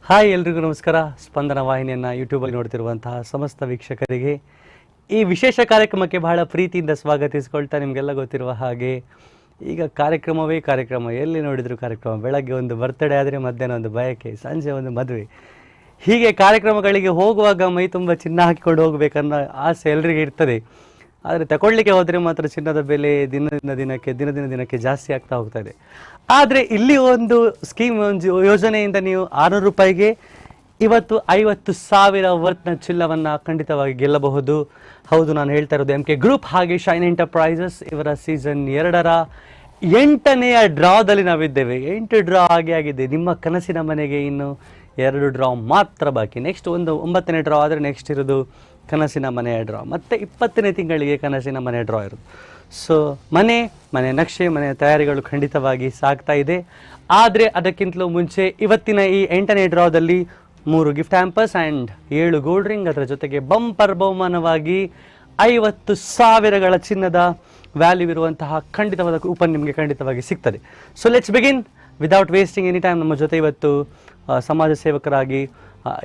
Hi ಎಲ್ರಿಗೂ ನಮಸ್ಕಾರ. ಸ್ಪಂದನ ವಾಹಿನಿಯನ್ನು ಯೂಟ್ಯೂಬಲ್ಲಿ ನೋಡ್ತಿರುವಂತಹ ಸಮಸ್ತ ವೀಕ್ಷಕರಿಗೆ ಈ ವಿಶೇಷ ಕಾರ್ಯಕ್ರಮಕ್ಕೆ ಬಹಳ ಪ್ರೀತಿಯಿಂದ ಸ್ವಾಗತಿಸ್ಕೊಳ್ತಾ, ನಿಮಗೆಲ್ಲ ಗೊತ್ತಿರುವ ಹಾಗೆ ಈಗ ಕಾರ್ಯಕ್ರಮವೇ ಕಾರ್ಯಕ್ರಮ, ಎಲ್ಲಿ ನೋಡಿದ್ರು ಕಾರ್ಯಕ್ರಮ. ಬೆಳಗ್ಗೆ ಒಂದು ಬರ್ತ್ಡೇ ಆದರೆ ಮಧ್ಯಾಹ್ನ ಒಂದು ಬಯಕೆ, ಸಂಜೆ ಒಂದು ಮದುವೆ, ಹೀಗೆ ಕಾರ್ಯಕ್ರಮಗಳಿಗೆ ಹೋಗುವಾಗ ಮೈ ತುಂಬ ಚಿನ್ನ ಹಾಕಿಕೊಂಡು ಹೋಗಬೇಕನ್ನೋ ಆಸೆ ಎಲ್ರಿಗೂ ಇರ್ತದೆ. ಆದರೆ ತಗೊಳ್ಳಿಕ್ಕೆ ಹೋದರೆ ಮಾತ್ರ ಚಿನ್ನದ ಬೆಲೆ ದಿನದಿಂದ ದಿನಕ್ಕೆ ಜಾಸ್ತಿ ಆಗ್ತಾ ಹೋಗ್ತಾ ಇದೆ. ಆದರೆ ಇಲ್ಲಿ ಒಂದು ಸ್ಕೀಮ್, ಒಂದು ಯೋಜನೆಯಿಂದ ನೀವು 600 ರೂಪಾಯಿಗೆ ಇವತ್ತು 50,000 ವರ್ತ್ನ ಚಿನ್ನವನ್ನು ಖಂಡಿತವಾಗಿ ಗೆಲ್ಲಬಹುದು. ಹೌದು, ನಾನು ಹೇಳ್ತಾ ಇರೋದು MK ಗ್ರೂಪ್ ಹಾಗೆ ಶೈನ್ ಎಂಟರ್ಪ್ರೈಸಸ್ ಇವರ ಸೀಸನ್ 2ರ 8ನೇ ಡ್ರಾದಲ್ಲಿ ನಾವಿದ್ದೇವೆ. 8 ಡ್ರಾ ಆಗಿದೆ. ನಿಮ್ಮ ಕನಸಿನ ಮನೆಗೆ ಇನ್ನು 2 ಡ್ರಾ ಮಾತ್ರ ಬಾಕಿ. ನೆಕ್ಸ್ಟ್ ಒಂದು 9ನೇ ಡ್ರಾ ಆದರೆ ನೆಕ್ಸ್ಟ್ ಇರೋದು ಕನಸಿನ ಮನೆಯ ಡ್ರಾ, ಮತ್ತು 20ನೇ ತಿಂಗಳಿಗೆ ಕನಸಿನ ಮನೆ ಡ್ರಾ ಇರೋದು. ಸೊ ಮನೆ ನಕ್ಷೆ, ಮನೆಯ ತಯಾರಿಗಳು ಖಂಡಿತವಾಗಿ ಸಾಗ್ತಾ ಇದೆ. ಆದರೆ ಅದಕ್ಕಿಂತಲೂ ಮುಂಚೆ ಇವತ್ತಿನ ಈ 8ನೇ ಡ್ರಾದಲ್ಲಿ 3 gift hampers and 7 gold ring, ಅದರ ಜೊತೆಗೆ ಬಂಪರ್ ಬಹುಮಾನವಾಗಿ 50,000ಗಳ ಚಿನ್ನದ ವ್ಯಾಲ್ಯೂ ಇರುವಂತಹ ಖಂಡಿತವಾದ ಕೂಪನ್ ನಿಮಗೆ ಖಂಡಿತವಾಗಿ ಸಿಗ್ತದೆ. So let's begin without wasting any time. ನಮ್ಮ ಜೊತೆ ಇವತ್ತು ಸಮಾಜ ಸೇವಕರಾಗಿ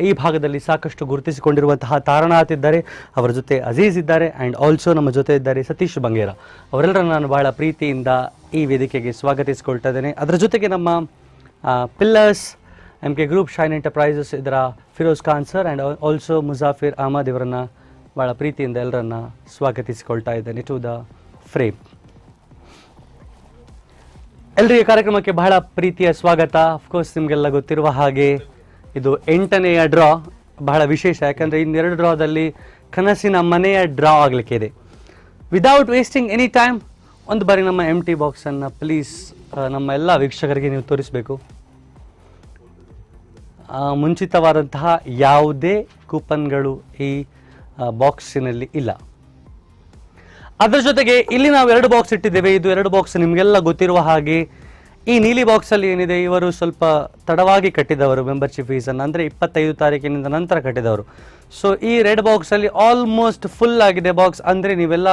ಈ ಭಾಗದಲ್ಲಿ ಸಾಕಷ್ಟು ಗುರುತಿಸಿಕೊಂಡಿರುವಂತಹ ತಾರನಾಥ್ ಇದ್ದಾರೆ, ಅವರ ಜೊತೆ ಅಜೀಜ್ ಇದ್ದಾರೆ, ಆ್ಯಂಡ್ ಆಲ್ಸೋ ನಮ್ಮ ಜೊತೆ ಇದ್ದಾರೆ ಸತೀಶ್ ಬಂಗೇರ. ಅವರೆಲ್ಲರನ್ನು ನಾನು ಬಹಳ ಪ್ರೀತಿಯಿಂದ ಈ ವೇದಿಕೆಗೆ ಸ್ವಾಗತಿಸಿಕೊಳ್ತಾ ಇದ್ದೇನೆ. ಅದರ ಜೊತೆಗೆ ನಮ್ಮ pillars MK group shine enterprises ಇದರ Firoz Khan sir and also Muzaffar Ahmed ಇವರನ್ನು ಭಾಳ ಪ್ರೀತಿಯಿಂದ ಎಲ್ಲರನ್ನ ಸ್ವಾಗತಿಸಿಕೊಳ್ತಾ ಇದ್ದೇನೆ ಟು ದ ಫ್ರೇಮ್. ಎಲ್ಲರಿಗೆ ಕಾರ್ಯಕ್ರಮಕ್ಕೆ ಬಹಳ ಪ್ರೀತಿಯ ಸ್ವಾಗತ. ಅಫ್ಕೋರ್ಸ್ ನಿಮಗೆಲ್ಲ ಗೊತ್ತಿರುವ ಹಾಗೆ ಇದು 8ನೇಯ ಡ್ರಾ ಬಹಳ ವಿಶೇಷ, ಯಾಕಂದರೆ ಇನ್ನೆರಡು ಡ್ರಾದಲ್ಲಿ ಕನಸಿನ ಮನೆಯ ಡ್ರಾ ಆಗಲಿಕ್ಕೆ ಇದೆ. ವಿದೌಟ್ ವೇಸ್ಟಿಂಗ್ ಎನಿ ಟೈಮ್ ಒಂದು ಬಾರಿ ನಮ್ಮ MT ಬಾಕ್ಸನ್ನು ಪ್ಲೀಸ್ ನಮ್ಮ ಎಲ್ಲ ವೀಕ್ಷಕರಿಗೆ ನೀವು ತೋರಿಸಬೇಕು. ಮುಂಚಿತವಾದಂತಹ ಯಾವುದೇ ಕೂಪನ್ಗಳು ಈ ಬಾಕ್ಸಿನಲ್ಲಿ ಇಲ್ಲ. ಅದರ ಜೊತೆಗೆ ಇಲ್ಲಿ ನಾವು 2 ಬಾಕ್ಸ್ ಇಟ್ಟಿದ್ದೇವೆ. ಇದು 2 ಬಾಕ್ಸ್ ನಿಮಗೆಲ್ಲ ಗೊತ್ತಿರುವ ಹಾಗೆ ಈ ನೀಲಿ ಬಾಕ್ಸಲ್ಲಿ ಏನಿದೆ, ಇವರು ಸ್ವಲ್ಪ ತಡವಾಗಿ ಕಟ್ಟಿದವರು ಮೆಂಬರ್ಶಿಪ್ ಫೀಸನ್ನು, ಅಂದರೆ 25 ತಾರೀಕಿನಿಂದ ನಂತರ ಕಟ್ಟಿದವರು. ಸೊ ಈ ರೆಡ್ ಬಾಕ್ಸಲ್ಲಿ ಆಲ್ಮೋಸ್ಟ್ ಫುಲ್ ಆಗಿದೆ ಬಾಕ್ಸ್, ಅಂದರೆ ನೀವೆಲ್ಲ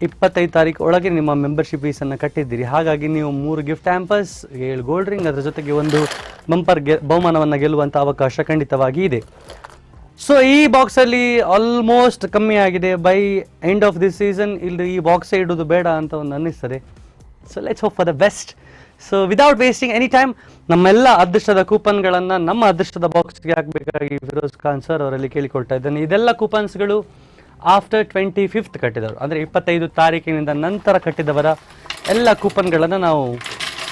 25 ತಾರೀಕು ಒಳಗೆ ನಿಮ್ಮ ಮೆಂಬರ್ಶಿಪ್ ಫೀಸನ್ನು ಕಟ್ಟಿದ್ದೀರಿ. ಹಾಗಾಗಿ ನೀವು 3 ಗಿಫ್ಟ್ ಹ್ಯಾಂಪರ್ಸ್, 7 ಗೋಲ್ಡ್ ರಿಂಗ್, ಅದರ ಜೊತೆಗೆ ಒಂದು ಬಂಪರ್ ಬಹುಮಾನವನ್ನು ಗೆಲ್ಲುವಂಥ ಅವಕಾಶ ಖಂಡಿತವಾಗಿ ಇದೆ. ಸೊ ಈ ಬಾಕ್ಸಲ್ಲಿ ಆಲ್ಮೋಸ್ಟ್ ಕಮ್ಮಿ ಆಗಿದೆ. By end of this season ಇಲ್ಲಿ ಈ ಬಾಕ್ಸೇ ಇಡೋದು ಬೇಡ ಅಂತ ಒಂದು ಅನ್ನಿಸ್ತದೆ. So let's hope for the best. So without wasting any time ನಮ್ಮೆಲ್ಲ ಅದೃಷ್ಟದ ಕೂಪನ್ಗಳನ್ನು ನಮ್ಮ ಅದೃಷ್ಟದ ಬಾಕ್ಸ್ಗೆ ಹಾಕಬೇಕಾಗಿ ಫಿರೋಜ್ ಖಾನ್ ಸರ್ ಅವರಲ್ಲಿ ಕೇಳಿಕೊಳ್ತಾ ಇದ್ದೇನೆ. ಇದೆಲ್ಲ ಕೂಪನ್ಸ್ಗಳು ಆಫ್ಟರ್ 25th ಕಟ್ಟಿದವರು, ಅಂದರೆ 25 ತಾರೀಕಿನಿಂದ ನಂತರ ಕಟ್ಟಿದವರ ಎಲ್ಲ ಕೂಪನ್ಗಳನ್ನು ನಾವು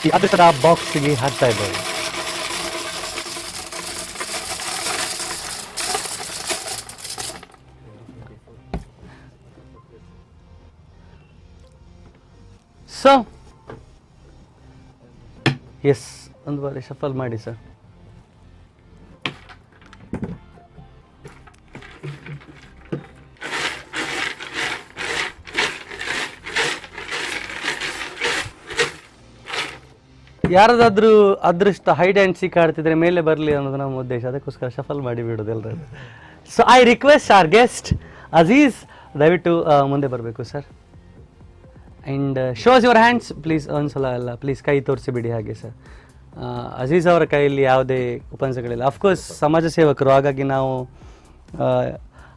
ಈ ಅದೃಷ್ಟದ ಬಾಕ್ಸ್ಗೆ ಹಾಕ್ತಾ ಇದ್ದೇವೆ. ಸೊ ಎಸ್, ಒಂದು ಬಾರಿ ಶಫಲ್ ಮಾಡಿ ಸರ್. ಯಾರದಾದ್ರೂ ಅದೃಷ್ಟ ಹೈಡ್ ಆ್ಯಂಡ್ ಸೀಕ್ ಆಡ್ತಿದ್ರೆ ಮೇಲೆ ಬರಲಿ ಅನ್ನೋದು ನಮ್ಮ ಉದ್ದೇಶ, ಅದಕ್ಕೋಸ್ಕರ ಶಫಲ್ ಮಾಡಿ ಬಿಡೋದು ಎಲ್ಲರೂ. So I request our guest Aziz, ದಯವಿಟ್ಟು ಮುಂದೆ ಬರಬೇಕು sir. And shows your hands please. ಒಂದ್ಸಲ ಎಲ್ಲ ಪ್ಲೀಸ್ ಕೈ ತೋರಿಸಿ ಬಿಡಿ ಹಾಗೆ ಸರ್. ಅಜೀಜ್ ಅವರ ಕೈಯಲ್ಲಿ ಯಾವುದೇ ಉಪನ್ಸಗಳಿಲ್ಲ. ಅಫ್ಕೋರ್ಸ್ ಸಮಾಜ ಸೇವಕರು, ಹಾಗಾಗಿ ನಾವು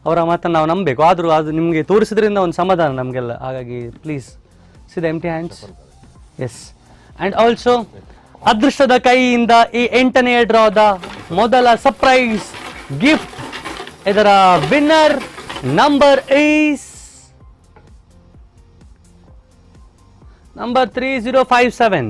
ಅವರ ಮಾತನ್ನು ನಾವು ನಂಬಬೇಕು. ಆದರೂ ಅದು ನಿಮಗೆ ತೋರಿಸಿದ್ರಿಂದ ಒಂದು ಸಮಾಧಾನ ನಮಗೆಲ್ಲ. ಹಾಗಾಗಿ please see the MT hands. Yes, and also ಅದೃಷ್ಟದ ಕೈಯಿಂದ ಈ 8ನೇ ಡ್ರಾದ ಮೊದಲ ಸರ್ಪ್ರೈಸ್ ಗಿಫ್ಟ್, ಇದರ ವಿನ್ನರ್ ನಂಬರ್ ಈಸ್ ನಂಬರ್ 3057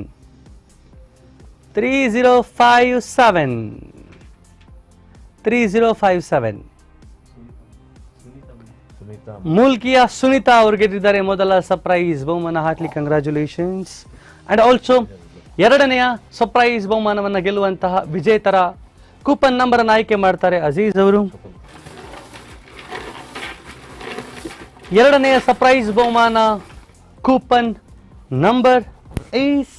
ಮೂಲ್ಕಿಯ ಸುನೀತಾ ಅವರು ಗೆದ್ದಿದ್ದಾರೆ ಮೊದಲ ಸರ್ಪ್ರೈಸ್ ಬಹುಮಾನ. Heartly congratulations. ಆ್ಯಂಡ್ ಆಲ್ಸೋ 2ನೇಯ ಸರ್ಪ್ರೈಸ್ ಬಹುಮಾನವನ್ನು ಗೆಲ್ಲುವಂತಹ ವಿಜೇತರ ಕೂಪನ್ ನಂಬರನ್ನು ಆಯ್ಕೆ ಮಾಡ್ತಾರೆ ಅಜೀಜ್ ಅವರು. 2ನೇಯ ಸರ್ಪ್ರೈಸ್ ಬಹುಮಾನ coupon number is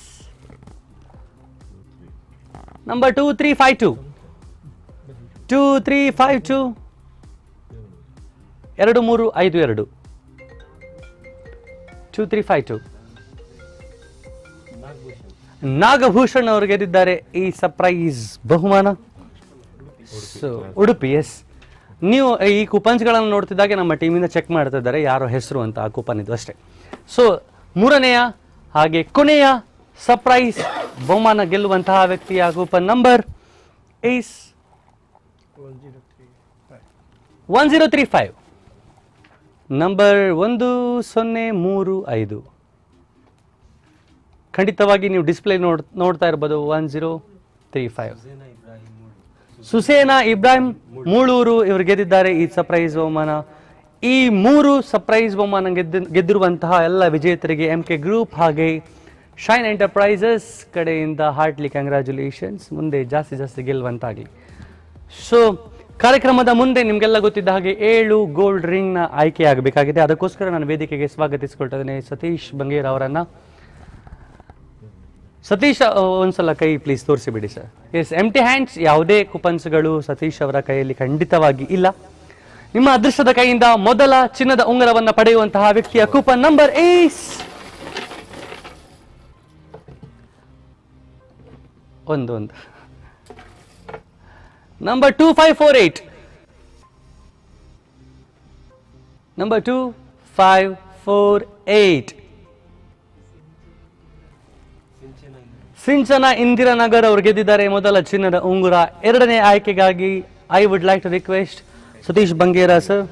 number 2352 2352 2352 Nagabhushan ಅವರು ಗೆದ್ದಿದ್ದಾರೆ ಈ ಸರ್ಪ್ರೈಸ್ ಬಹುಮಾನ. So Udupi, yes. ನೀವು ಈ ಕೂಪನ್ಸ್ಗಳನ್ನು ನೋಡ್ತಿದ್ದಾಗೆ ನಮ್ಮ ಟೀಮಿಂದ ಚೆಕ್ ಮಾಡ್ತಾ ಇದ್ದಾರೆ ಯಾರೋ ಹೆಸರು ಅಂತ ಆ ಕೂಪನ್ ಇದು ಅಷ್ಟೇ. ಸೊ ಮೂರನೆಯ ಹಾಗೆ ಕೊನೆಯ ಸರ್ಪ್ರೈಸ್ ಬಹುಮಾನ ಗೆಲ್ಲುವಂತಹ ವ್ಯಕ್ತಿಯ ಕೂಪನ್ ನಂಬರ್ ಈಸ್ 1035 ನಂಬರ್ 1035. ಖಂಡಿತವಾಗಿ ನೀವು ಡಿಸ್ಪ್ಲೇ ನೋಡ್ತಾ ಇರ್ಬೋದು 1035. ಸುಸೇನಾ ಇಬ್ರಾಹಿಂ ಮೂಳೂರು ಇವರು ಗೆದ್ದಿದ್ದಾರೆ ಈ ಸರ್ಪ್ರೈಸ್ ಬಹುಮಾನ. ಈ 3 ಸರ್ಪ್ರೈಸ್ ಬಹುಮಾನ ಗೆದ್ದಿರುವಂತಹ ಎಲ್ಲ ವಿಜೇತರಿಗೆ MK ಗ್ರೂಪ್ ಹಾಗೆ ಶೈನ್ ಎಂಟರ್ಪ್ರೈಸಸ್ ಕಡೆಯಿಂದ ಹಾರ್ಟ್ಲಿ ಕಂಗ್ರ್ಯಾಚುಲೇಷನ್ಸ್. ಮುಂದೆ ಜಾಸ್ತಿ ಗೆಲ್ಲುವಂತಾಗಲಿ. ಸೊ ಕಾರ್ಯಕ್ರಮದ ಮುಂದೆ ನಿಮಗೆಲ್ಲ ಗೊತ್ತಿದ್ದ ಹಾಗೆ 7 ಗೋಲ್ಡ್ ರಿಂಗ್ನ ಆಯ್ಕೆ ಆಗಬೇಕಾಗಿದೆ. ಅದಕ್ಕೋಸ್ಕರ ನಾನು ವೇದಿಕೆಗೆ ಸ್ವಾಗತಿಸ್ಕೊಳ್ತಾ ಇದ್ದೇನೆ ಸತೀಶ್ ಬಂಗೇರ್ ಅವರನ್ನ. ಸತೀಶ್ ಒಂದ್ಸಲ ಕೈ ಪ್ಲೀಸ್ ತೋರಿಸಿಬಿಡಿ ಸರ್. ಎಸ್, ಎಂಟಿ ಹ್ಯಾಂಡ್ಸ್, ಯಾವುದೇ ಕೂಪನ್ಸ್ಗಳು ಸತೀಶ್ ಅವರ ಕೈಯಲ್ಲಿ ಖಂಡಿತವಾಗಿ ಇಲ್ಲ. ನಿಮ್ಮ ಅದೃಷ್ಟದ ಕೈಯಿಂದ ಮೊದಲ ಚಿನ್ನದ ಉಂಗುರವನ್ನು ಪಡೆಯುವಂತಹ ವ್ಯಕ್ತಿಯ ಕೂಪನ್ ನಂಬರ್ ಈಸ್ ಒಂದು ನಂಬರ್ 2548. ನಂಬರ್ 2548 ಸಿಂಚನ ಇಂದಿರಾನಗರ್ ಅವರು ಗೆದ್ದಿದ್ದಾರೆ ಮೊದಲ ಚಿನ್ನದ ಉಂಗುರ. ಎರಡನೇ ಆಯ್ಕೆಗಾಗಿ I would like to request Satish Bangera sir.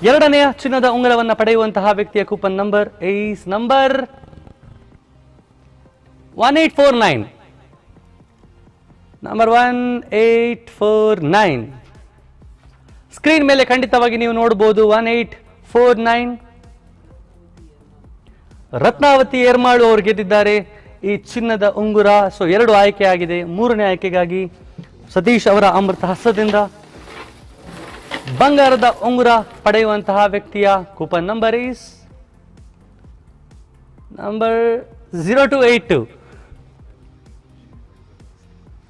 ಎರಡನೆಯ ಚಿನ್ನದ ಉಂಗುರವನ್ನು ಪಡೆಯುವಂತಹ ವ್ಯಕ್ತಿಯ coupon number is number 1849. Number 1849 screen ಮೇಲೆ ಖಂಡಿತವಾಗಿ ನೀವು ನೋಡಬಹುದು. 1849 ರತ್ನಾವತಿ ಏರ್ಮಾಳು ಅವರು ಗೆದ್ದಿದ್ದಾರೆ ಈ ಚಿನ್ನದ ಉಂಗುರ. ಸೊ 2 ಆಯ್ಕೆ ಆಗಿದೆ. ಮೂರನೇ ಆಯ್ಕೆಗಾಗಿ ಸತೀಶ್ ಅವರ ಅಮೃತ ಹಸ್ತದಿಂದ ಬಂಗಾರದ ಉಂಗುರ ಪಡೆಯುವಂತಹ ವ್ಯಕ್ತಿಯ ಕೂಪನ್ ನಂಬರ್ ಈಸ್ ನಂಬರ್ 0282.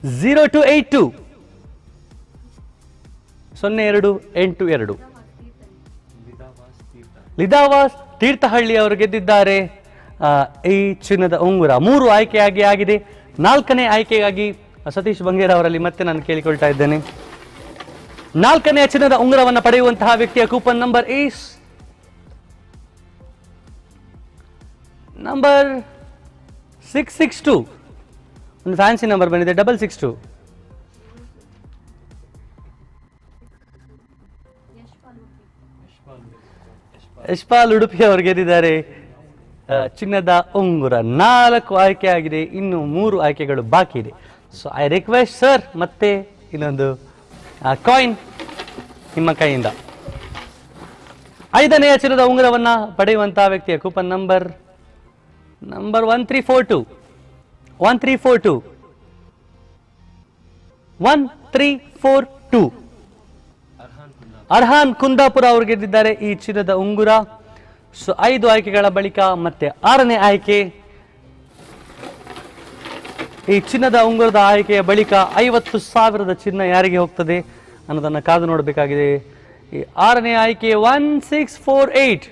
0282 0282 ಲಿದಾವಾಸ್ ತೀರ್ಥಹಳ್ಳಿ ಅವರು ಗೆದ್ದಿದ್ದಾರೆ ಈ ಚಿನ್ನದ ಉಂಗುರ. 3 ಆಯ್ಕೆಯಾಗಿ ಆಗಿದೆ. 4ನೇ ಆಯ್ಕೆಗಾಗಿ ಸತೀಶ್ ಬಂಗೇರ ಅವರಲ್ಲಿ ಮತ್ತೆ ನಾನು ಕೇಳಿಕೊಳ್ತಾ ಇದ್ದೇನೆ. 4ನೇ ಚಿನ್ನದ ಉಂಗುರವನ್ನು ಪಡೆಯುವಂತಹ ವ್ಯಕ್ತಿಯ ಕೂಪನ್ ನಂಬರ್ ಈಸ್ ನಂಬರ್ 662. ಒಂದು ಫ್ಯಾನ್ಸಿ ನಂಬರ್ ಬಂದಿದೆ 662. ಯಶ್ಪಾಲ್ ಉಡುಪಿ ಅವರು ಗೆದ್ದಿದ್ದಾರೆ ಚಿನ್ನದ ಉಂಗುರ. 4 ಆಯ್ಕೆ ಆಗಿದೆ, ಇನ್ನು 3 ಆಯ್ಕೆಗಳು ಬಾಕಿ ಇದೆ. ಸೊ ಐ ರಿಕ್ವೆಸ್ಟ್ ಸರ್ ಮತ್ತೆ ಇನ್ನೊಂದು ಕಾಯಿನ್ ನಿಮ್ಮ ಕೈಯಿಂದ. 5ನೇ ಚಿನ್ನದ ಉಂಗುರವನ್ನು ಪಡೆಯುವಂತಹ ವ್ಯಕ್ತಿಯ ಕೂಪನ್ ನಂಬರ್ 1342. 1342 ಅರ್ಹಾನ್ ಕುಂದಾಪುರ ಅವರು ಗೆದ್ದಿದ್ದಾರೆ ಈ ಚಿನ್ನದ ಉಂಗುರ. ಸೊ 5 ಆಯ್ಕೆಗಳ ಬಳಿಕ ಮತ್ತೆ 6ನೇ ಆಯ್ಕೆ. ಈ ಚಿನ್ನದ ಉಂಗುರದ ಆಯ್ಕೆಯ ಬಳಿಕ 50,000 ಚಿನ್ನ ಯಾರಿಗೆ ಹೋಗ್ತದೆ ಅನ್ನೋದನ್ನು ಕಾದು ನೋಡಬೇಕಾಗಿದೆ. ಈ 6ನೇ ಆಯ್ಕೆ 1648.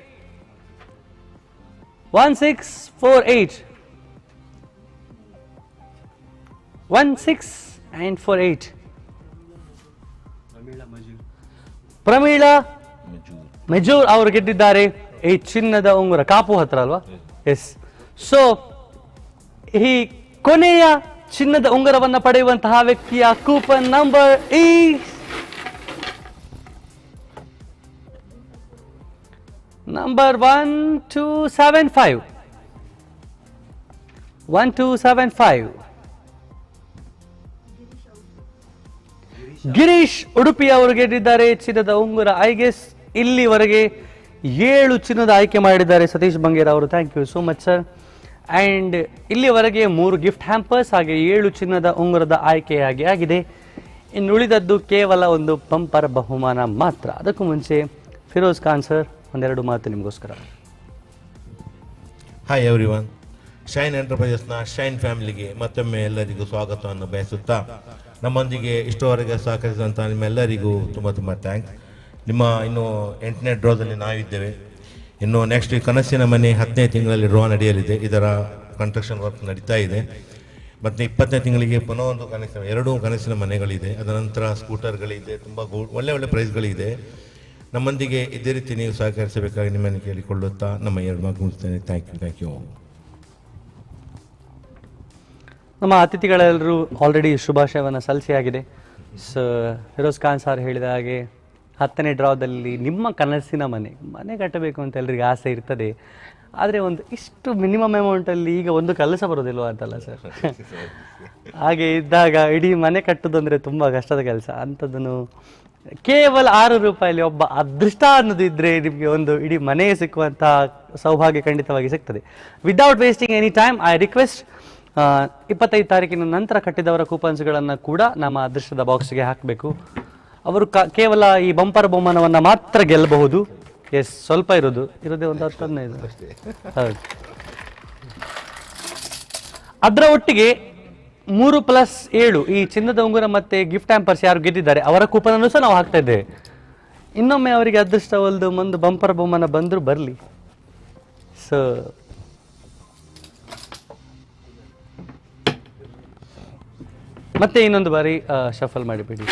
1648 ಪ್ರಮೀಳಾ ಮೆಜೂರ್ ಅವರು ಗೆದ್ದಿದ್ದಾರೆ ಈ ಚಿನ್ನದ ಉಂಗುರ. ಕಾಪು ಹತ್ರ ಅಲ್ವಾ? ಎಸ್. ಸೊ ಈ ಕೊನೆಯ ಚಿನ್ನದ ಉಂಗುರವನ್ನು ಪಡೆಯುವಂತಹ ವ್ಯಕ್ತಿಯ ಕೂಪನ್ ನಂಬರ್ ಈ ನಂಬರ್ 1275. 1275 ಗಿರೀಶ್ ಉಡುಪಿ ಅವರು ಗೆದ್ದಿದ್ದಾರೆ ಚಿನ್ನದ ಉಂಗುರ. ಐ ಗೆಸ್ ಇಲ್ಲಿವರೆಗೆ 7 ಚಿನ್ನದ ಆಯ್ಕೆ ಮಾಡಿದ್ದಾರೆ ಸತೀಶ್ ಬಂಗೇರ ಅವರು. Thank you so much sir. And ಇಲ್ಲಿವರೆಗೆ 3 ಗಿಫ್ಟ್ ಹ್ಯಾಂಪರ್ಸ್ ಹಾಗೆ 7 ಚಿನ್ನದ ಉಂಗುರದ ಆಯ್ಕೆಯಾಗಿ ಆಗಿದೆ. ಇನ್ನು ಉಳಿದದ್ದು ಕೇವಲ ಒಂದು ಬಂಪರ್ ಬಹುಮಾನ ಮಾತ್ರ. ಅದಕ್ಕೂ ಮುಂಚೆ ಫಿರೋಜ್ ಖಾನ್ ಸರ್ ಒಂದೆರಡು ಮಾತು ನಿಮಗೋಸ್ಕರ. ಹಾಯ್ ಎವ್ರಿವನ್, ಶೈನ್ ಎಂಟರ್ಪ್ರೈಸಸ್ನ ಶೈನ್ ಫ್ಯಾಮಿಲಿಗೆ ಮತ್ತೊಮ್ಮೆ ಎಲ್ಲರಿಗೂ ಸ್ವಾಗತವನ್ನು ಬಯಸುತ್ತಾ, ನಮ್ಮೊಂದಿಗೆ ಇಷ್ಟವರೆಗೆ ಸಹಕರಿಸಿದಂಥ ನಿಮ್ಮೆಲ್ಲರಿಗೂ ತುಂಬ ತುಂಬ ಥ್ಯಾಂಕ್ಸ್. ನಿಮ್ಮ ಇನ್ನು 8ನೇ ಡ್ರಾದಲ್ಲಿ ನಾವಿದ್ದೇವೆ. ಇನ್ನು ನೆಕ್ಸ್ಟ್ ಕನಸಿನ ಮನೆ 10ನೇ ತಿಂಗಳಲ್ಲಿ ಡ್ರಾ ನಡೆಯಲಿದೆ. ಇದರ ಕನ್ಸ್ಟ್ರಕ್ಷನ್ ವರ್ಕ್ ನಡೀತಾ ಇದೆ. ಮತ್ತು 20ನೇ ತಿಂಗಳಿಗೆ ಪುನಃ ಒಂದು ಎರಡೂ ಕನಸಿನ ಮನೆಗಳಿದೆ. ಅದನಂತರ ಸ್ಕೂಟರ್ಗಳಿದೆ, ತುಂಬ ಒಳ್ಳೆ ಒಳ್ಳೆ ಪ್ರೈಸ್ಗಳಿದೆ. ನಮ್ಮೊಂದಿಗೆ ಇದೇ ರೀತಿ ನೀವು ಸಹಕರಿಸಬೇಕಾಗಿ ನಿಮ್ಮನ್ನು ಕೇಳಿಕೊಳ್ಳುತ್ತಾ ನಮ್ಮ 2 ಮಾತು ಮುಗಿಸ್ತೇನೆ. Thank you. ನಮ್ಮ ಅತಿಥಿಗಳೆಲ್ಲರೂ ಆಲ್ರೆಡಿ ಶುಭಾಶಯವನ್ನು ಸಲ್ಲಿಸಿಯಾಗಿದೆ. ಸೊ ಫಿರೋಜ್ ಖಾನ್ ಸರ್ ಹೇಳಿದ ಹಾಗೆ 10ನೇ ಡ್ರಾದಲ್ಲಿ ನಿಮ್ಮ ಕನಸಿನ ಮನೆ ಕಟ್ಟಬೇಕು ಅಂತ ಎಲ್ರಿಗೆ ಆಸೆ ಇರ್ತದೆ. ಆದರೆ ಒಂದು ಇಷ್ಟು ಮಿನಿಮಮ್ ಅಮೌಂಟಲ್ಲಿ ಈಗ ಒಂದು ಕೆಲಸ ಬರೋದಿಲ್ವ ಅಂತಲ್ಲ ಸರ್. ಹಾಗೆ ಇದ್ದಾಗ ಇಡೀ ಮನೆ ಕಟ್ಟೋದಂದರೆ ತುಂಬ ಕಷ್ಟದ ಕೆಲಸ. ಅಂಥದ್ದನ್ನು ಕೇವಲ 6 ರೂಪಾಯಲ್ಲಿ ಒಬ್ಬ ಅದೃಷ್ಟ ಅನ್ನೋದು ಇದ್ದರೆ ನಿಮಗೆ ಒಂದು ಇಡೀ ಮನೆ ಸಿಕ್ಕುವಂಥ ಸೌಭಾಗ್ಯ ಖಂಡಿತವಾಗಿ ಸಿಗ್ತದೆ. Without wasting any time I request 25 ತಾರೀಕಿನ ನಂತರ ಕಟ್ಟಿದವರ ಕೂಪನ್ಸ್ಗಳನ್ನು ಕೂಡ ನಮ್ಮ ಅದೃಷ್ಟದ ಬಾಕ್ಸ್ಗೆ ಹಾಕಬೇಕು. ಅವರು ಕೇವಲ ಈ ಬಂಪರ್ ಬಹುಮಾನವನ್ನು ಮಾತ್ರ ಗೆಲ್ಲಬಹುದು. ಎಸ್, ಸ್ವಲ್ಪ ಇರೋದೇ ಒಂದು 10-15. ಹೌದು. ಅದರ ಒಟ್ಟಿಗೆ 3+7 ಈ ಚಿನ್ನದ ಉಂಗುರ ಮತ್ತೆ ಗಿಫ್ಟ್ ಹ್ಯಾಂಪರ್ಸ್ ಯಾರು ಗೆದ್ದಿದ್ದಾರೆ ಅವರ ಕೂಪನ್ ಅನ್ನು ಸಹ ನಾವು ಹಾಕ್ತಾ ಇದ್ದೇವೆ. ಇನ್ನೊಮ್ಮೆ ಅವರಿಗೆ ಅದೃಷ್ಟ ಒಂದು ಬಂಪರ್ ಬಹುಮಾನ ಬಂದರೂ ಬರಲಿ. ಸೊ ಮತ್ತೆ ಇನ್ನೊಂದು ಬಾರಿ ಶಫಲ್ ಮಾಡಿಬಿಡಿ.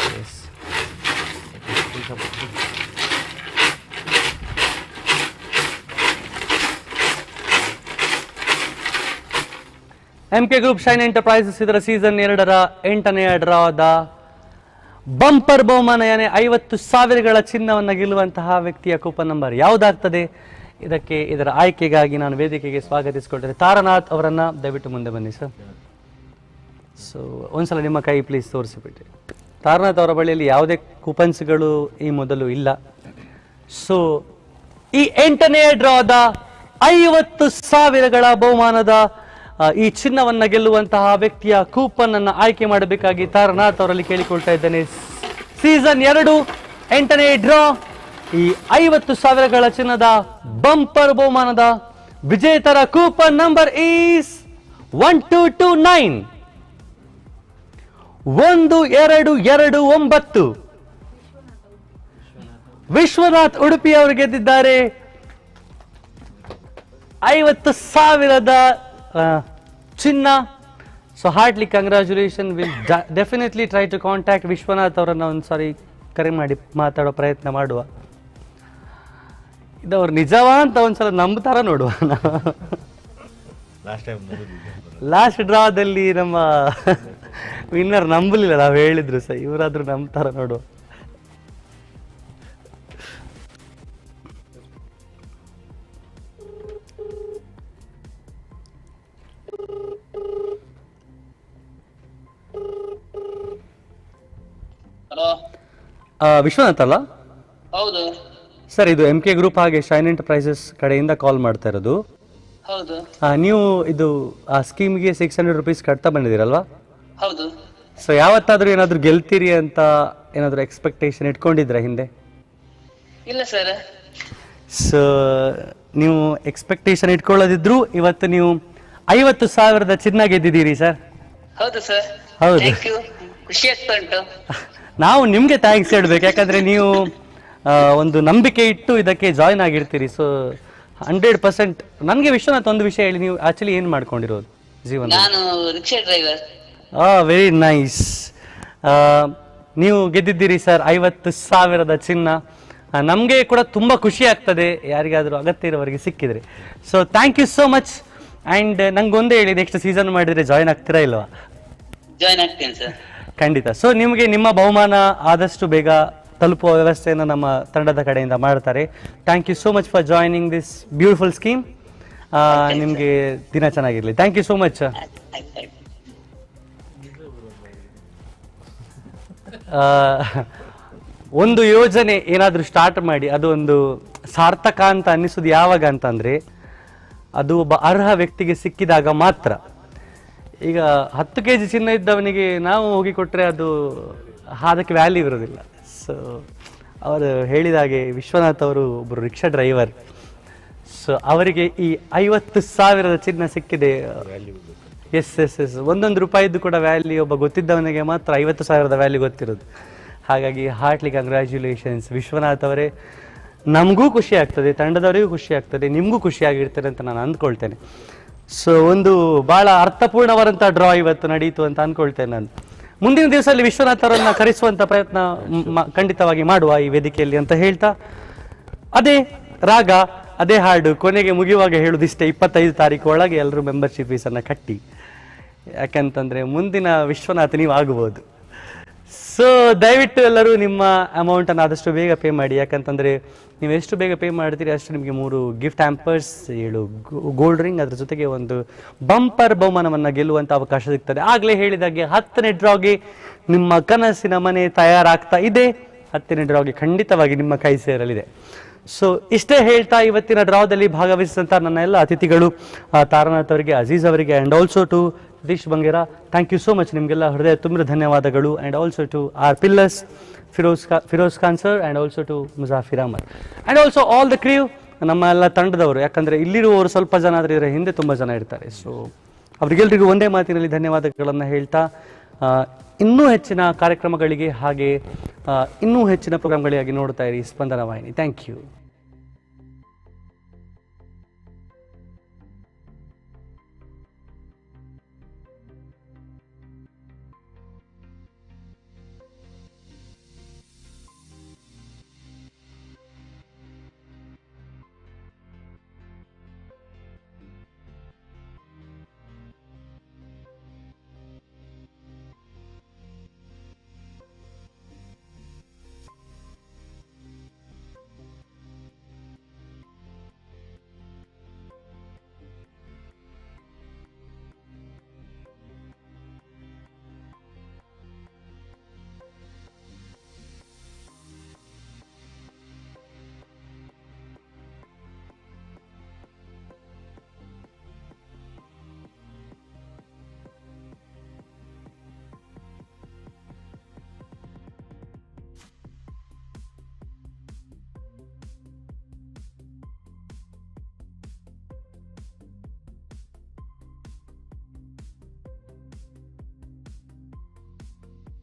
MK ಗ್ರೂಪ್ ಶೈನ್ ಎಂಟರ್ಪ್ರೈಸಸ್ ಇದರ ಸೀಸನ್ 2ರ 8ನೇ ಡ್ರಾದ ಬಂಪರ್ ಬಹುಮಾನ 50,000ಗಳ ಚಿನ್ನವನ್ನು ಗೆಲ್ಲುವಂತಹ ವ್ಯಕ್ತಿಯ ಕೂಪನ್ ನಂಬರ್ ಯಾವುದಾಗ್ತದೆ? ಇದರ ಆಯ್ಕೆಗಾಗಿ ನಾನು ವೇದಿಕೆಗೆ ಸ್ವಾಗತಿಸಿಕೊಳ್ತೇನೆ ತಾರನಾಥ್ ಅವರನ್ನು. ದಯವಿಟ್ಟು ಮುಂದೆ ಬನ್ನಿ ಸರ್. ಸೊ ಒಂದ್ಸಲ ನಿಮ್ಮ ಕೈ ಪ್ಲೀಸ್ ತೋರಿಸಿಬಿಟ್ಟು. ತಾರನಾಥ್ ಅವರ ಬಳಿಯಲ್ಲಿ ಯಾವುದೇ ಕೂಪನ್ಸ್ಗಳು ಈ ಮೊದಲು ಇಲ್ಲ. ಸೊ ಈ 8ನೇ ಡ್ರಾದ 50,000ಗಳ ಬಹುಮಾನದ ಈ ಚಿನ್ನವನ್ನು ಗೆಲ್ಲುವಂತಹ ವ್ಯಕ್ತಿಯ ಕೂಪನ್ ಅನ್ನು ಆಯ್ಕೆ ಮಾಡಬೇಕಾಗಿ ತಾರನಾಥ್ ಅವರಲ್ಲಿ ಕೇಳಿಕೊಳ್ತಾ ಇದ್ದೇನೆ. ಸೀಸನ್ 2 8ನೇ ಡ್ರಾ ಈ 50,000ಗಳ ಚಿನ್ನದ ಬಂಪರ್ ಬಹುಮಾನದ ವಿಜೇತರ coupon number is 1229 1229. Vishwanath Udupi ಅವರು ಗೆದ್ದಿದ್ದಾರೆ 50,000ದ ಚಿನ್ನ. So heartly congratulation. Will definitely try to contact Vishwanath ಅವರನ್ನು ಒಂದ್ಸಾರಿ ಕರೆ ಮಾಡಿ ಮಾತಾಡೋ ಪ್ರಯತ್ನ ಮಾಡುವ. ಇದವ್ರು ನಿಜವಾ ಅಂತ ಒಂದ್ಸಲ ನಂಬ್ತಾರ ನೋಡುವ. ಲಾಸ್ಟ್ ಡ್ರಾದಲ್ಲಿ ನಮ್ಮ ವಿನ್ನರ್ ನಂಬಲಿಲ್ಲ, ನಾವು ಹೇಳಿದ್ರು ಸಹ, ಇವರಾದ್ರೂ ನಂಬ್ತಾರ ನೋಡುವ. ವಿಶ್ವನಾಥ್ ಅಲ್ಲ? ಹೌದು ಸರ್, ಇದು MK ಗ್ರೂಪ್ ಹಾಗೆ ಶೈನ್ ಎಂಟರ್ಪ್ರೈಸಸ್ ಕಡೆಯಿಂದ ಕಾಲ್ ಮಾಡ್ತಾ ಇರೋದು. ಹೌದು ನೀವು ಇದು ಆ ಸ್ಕೀಮ್ಗೆ 600 ರೂಪೀಸ್ ಕಟ್ತಾ ಬಂದಿದ್ದೀರಲ್ವಾ? ಹೌದು. ಸೊ ಯಾವತ್ತಾದ್ರೂ ಏನಾದ್ರು ಗೆಲ್ತೀರಿ ಅಂತ ಏನಾದ್ರು ಎಕ್ಸ್ಪೆಕ್ಟೇಷನ್ ಇಟ್ಕೊಂಡಿದ್ರ ಹಿಂದೆ? ಇಲ್ಲ ಸರ್. ಸೊ ನೀವು ಎಕ್ಸ್ಪೆಕ್ಟೇಷನ್ ಇಟ್ಕೊಳ್ಳೋದಿದ್ರು ಇವತ್ತು ನೀವು 50,000ದ ಚಿನ್ನ ಗೆದ್ದಿದ್ದೀರಿ ಸರ್. ಹೌದು ಸರ್. ಹೌದು. ಥ್ಯಾಂಕ್ ಯು, ಖುಷಿ ಆಗ್ತಾ ಉಂಟು. ನಾವು ನಿಮ್ಗೆ ಥ್ಯಾಂಕ್ಸ್ ಹೇಳ್ಬೇಕು, ಯಾಕಂದ್ರೆ ನೀವು ಒಂದು ನಂಬಿಕೆ ಇಟ್ಟು ಇದಕ್ಕೆ ಜಾಯಿನ್ ಆಗಿರ್ತೀರಿ. ಸೊ 100%. ನನಗೆ ವಿಶ್ವನಾಥ್ ಒಂದು ವಿಷಯ ಹೇಳಿ, ನೀವು ಆಕ್ಚುಲಿ ಏನ್ ಮಾಡ್ಕೊಂಡಿರೋದು ಜೀವನ? ನಾನು ರಿಕ್ಷಾ ಡ್ರೈವರ್. Very nice. ನೀವು ಗೆದ್ದಿದ್ದೀರಿ ಸರ್ 50,000ದ ಚಿನ್ನ. ನಮಗೆ ಕೂಡ ತುಂಬಾ ಖುಷಿ ಆಗ್ತದೆ ಯಾರಿಗಾದ್ರೂ ಅಗತ್ಯ ಇರೋವರಿಗೆ ಸಿಕ್ಕಿದ್ರೆ. So thank you so much. And ನಂಗೆ ಒಂದೇ ಹೇಳಿ, ನೆಕ್ಸ್ಟ್ ಸೀಸನ್ ಮಾಡಿದ್ರೆ ಜಾಯಿನ್ ಆಗ್ತೀರಾ ಇಲ್ವಾ? ಜಾಯಿನ್ ಆಗ್ತೇನೆ ಸರ್. ಖಂಡಿತ. ಸೊ ನಿಮಗೆ ನಿಮ್ಮ ಬಹುಮಾನ ಆದಷ್ಟು ಬೇಗ ತಲುಪುವ ವ್ಯವಸ್ಥೆಯನ್ನು ನಮ್ಮ ತಂಡದ ಕಡೆಯಿಂದ ಮಾಡ್ತಾರೆ. Thank you so much for joining this beautiful scheme. ನಿಮಗೆ ದಿನ ಚೆನ್ನಾಗಿರಲಿ. Thank you so much. ಒಂದು ಯೋಜನೆ ಏನಾದರೂ ಸ್ಟಾರ್ಟ್ ಮಾಡಿ ಅದು ಒಂದು ಸಾರ್ಥಕ ಅಂತ ಅನ್ನಿಸೋದು ಯಾವಾಗ ಅಂತಂದರೆ, ಅದು ಒಬ್ಬ ಅರ್ಹ ವ್ಯಕ್ತಿಗೆ ಸಿಕ್ಕಿದಾಗ ಮಾತ್ರ. ಈಗ 10 kg ಚಿನ್ನ ಇದ್ದವನಿಗೆ ನಾವು ಹೋಗಿ ಕೊಟ್ಟರೆ ಅದು ಅದಕ್ಕೆ ವ್ಯಾಲ್ಯೂ ಇರೋದಿಲ್ಲ. ಸೊ ಅವರು ಹೇಳಿದ ಹಾಗೆ ವಿಶ್ವನಾಥ್ ಅವರು ಒಬ್ಬರು ರಿಕ್ಷಾ ಡ್ರೈವರ್. ಸೊ ಅವರಿಗೆ ಈ 50,000ದ ಚಿನ್ನ ಸಿಕ್ಕಿದೆ. ಎಸ್ ಎಸ್ ಎಸ್, ಒಂದೊಂದು ರೂಪಾಯಿದ್ದು ಕೂಡ ವ್ಯಾಲ್ಯೂ ಒಬ್ಬ ಗೊತ್ತಿದ್ದವನಿಗೆ ಮಾತ್ರ 50,000ದ ವ್ಯಾಲ್ಯೂ ಗೊತ್ತಿರೋದು. ಹಾಗಾಗಿ ಹಾರ್ಟ್ಲಿ ಕಂಗ್ರ್ಯಾಚುಲೇಷನ್ಸ್ ವಿಶ್ವನಾಥ್ ಅವರೇ. ನಮಗೂ ಖುಷಿ ಆಗ್ತದೆ, ತಂಡದವರಿಗೂ ಖುಷಿ ಆಗ್ತದೆ, ನಿಮಗೂ ಖುಷಿಯಾಗಿರ್ತಾರೆ ಅಂತ ನಾನು ಅಂದ್ಕೊಳ್ತೇನೆ. ಸೊ ಒಂದು ಬಹಳ ಅರ್ಥಪೂರ್ಣವಾದಂಥ ಡ್ರಾ ಇವತ್ತು ನಡೀತು ಅಂತ ಅನ್ಕೊಳ್ತೇನೆ ನಾನು. ಮುಂದಿನ ದಿವಸದಲ್ಲಿ ವಿಶ್ವನಾಥ್ ಅವರನ್ನ ಕರೆಸುವಂತ ಪ್ರಯತ್ನ ಖಂಡಿತವಾಗಿ ಮಾಡುವ ಈ ವೇದಿಕೆಯಲ್ಲಿ ಅಂತ ಹೇಳ್ತಾ, ಅದೇ ರಾಗ ಅದೇ ಹಾಡು ಕೊನೆಗೆ ಮುಗಿಯುವಾಗ ಹೇಳುದಿಷ್ಟೇ, 25 ತಾರೀಕು ಒಳಗೆ ಎಲ್ಲರೂ ಮೆಂಬರ್ಶಿಪ್ ಫೀಸನ್ನು ಕಟ್ಟಿ, ಯಾಕಂತಂದ್ರೆ ಮುಂದಿನ ವಿಶ್ವನಾಥ್ ನೀವು ಆಗ್ಬೋದು. ಸೊ ದಯವಿಟ್ಟು ಎಲ್ಲರೂ ನಿಮ್ಮ ಅಮೌಂಟನ್ನು ಆದಷ್ಟು ಬೇಗ ಪೇ ಮಾಡಿ, ಯಾಕಂತಂದರೆ ನೀವು ಎಷ್ಟು ಬೇಗ ಪೇ ಮಾಡ್ತೀರಿ ಅಷ್ಟು ನಿಮಗೆ 3 ಗಿಫ್ಟ್ ಹ್ಯಾಂಪರ್ಸ್, 7 ಗೋಲ್ಡ್ ರಿಂಗ್, ಅದರ ಜೊತೆಗೆ ಒಂದು ಬಂಪರ್ ಬಹುಮಾನವನ್ನು ಗೆಲ್ಲುವಂಥ ಅವಕಾಶ ಸಿಗ್ತದೆ. ಆಗಲೇ ಹೇಳಿದಾಗೆ 10ನೇ ಡ್ರಾಗೆ ನಿಮ್ಮ ಕನಸಿನ ಮನೆ ತಯಾರಾಗ್ತಾ ಇದೆ. 10ನೇ ಡ್ರಾಗೆ ಖಂಡಿತವಾಗಿ ನಿಮ್ಮ ಕೈ ಸೇರಲಿದೆ. ಸೊ ಇಷ್ಟೇ ಹೇಳ್ತಾ ಇವತ್ತಿನ ಡ್ರಾದಲ್ಲಿ ಭಾಗವಹಿಸಿದಂಥ ನನ್ನ ಎಲ್ಲ ಅತಿಥಿಗಳು, ತಾರನಾಥ್ ಅವರಿಗೆ, ಅಜೀಜ್ ಅವರಿಗೆ, and also to Satish Bangera, thank you so much. ನಿಮಗೆಲ್ಲ ಹೃದಯ ತುಂಬಿದ ಧನ್ಯವಾದಗಳು. And also to our pillars, Firoz Khan sir, and also to Muzafir Ahmad, and also all the crew, ನಮ್ಮ ಎಲ್ಲ ತಂಡದವರು. ಯಾಕಂದರೆ ಇಲ್ಲಿರುವವರು ಸ್ವಲ್ಪ ಜನ ಆದರೆ ಇದರ ಹಿಂದೆ ತುಂಬ ಜನ ಇರ್ತಾರೆ. ಸೊ ಅವರಿಗೆಲ್ಲರಿಗೂ ಒಂದೇ ಮಾತಿನಲ್ಲಿ ಧನ್ಯವಾದಗಳನ್ನು ಹೇಳ್ತಾ, ಇನ್ನೂ ಹೆಚ್ಚಿನ ಕಾರ್ಯಕ್ರಮಗಳಿಗೆ ಹಾಗೆ ಇನ್ನೂ ಹೆಚ್ಚಿನ ಪ್ರೋಗ್ರಾಮ್ಗಳಿಗಾಗಿ ನೋಡ್ತಾ ಇರಿ ಸ್ಪಂದನ ವಾಹಿನಿ. Thank you.